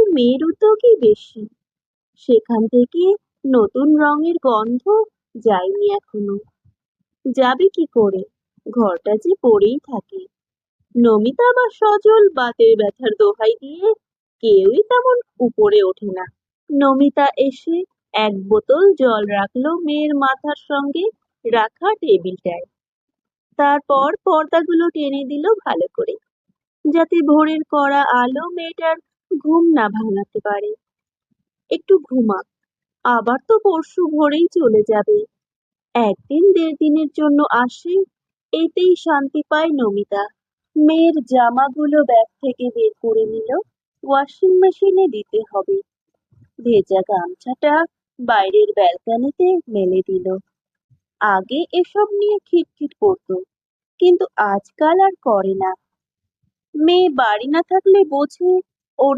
মেয়ের উদ্যোগই বেশি। সেখান থেকে নতুন রঙের গন্ধ যায়নি এখনো। যাবে কি করে? ঘরটা যে পড়েই থাকে। নমিতা বা সজল বাতের ব্যথার দোহাই দিয়ে কেউই তেমন উপরে ওঠে না। নমিতা এসে এক বোতল জল রাখলো মেয়ের মাথার সঙ্গে রাখা টেবিলটায়। তারপর পর্দাগুলো টেনে দিল ভালো করে, যাতে ভোরের কড়া আলো মেয়েটার ঘুম না ভাঙাতে পারে। একটু ঘুমাক, আবার তো পরশু ভোরেই চলে যাবে। একদিন দেড় দিনের জন্য আসে, এতেই শান্তি পায় নমিতা। মেয়ের জামাগুলো ব্যাগ থেকে বের করে নিল, ওয়াশিং মেশিনে দিতে হবে। ভেজা গামছাটা বাইরের ব্যালকনিতে মেলে দিল। আগে এসব নিয়ে খিটখিট করতো, কিন্তু আজকাল আর করে না। মেয়ে বাড়ি না থাকলে বোঝে ওর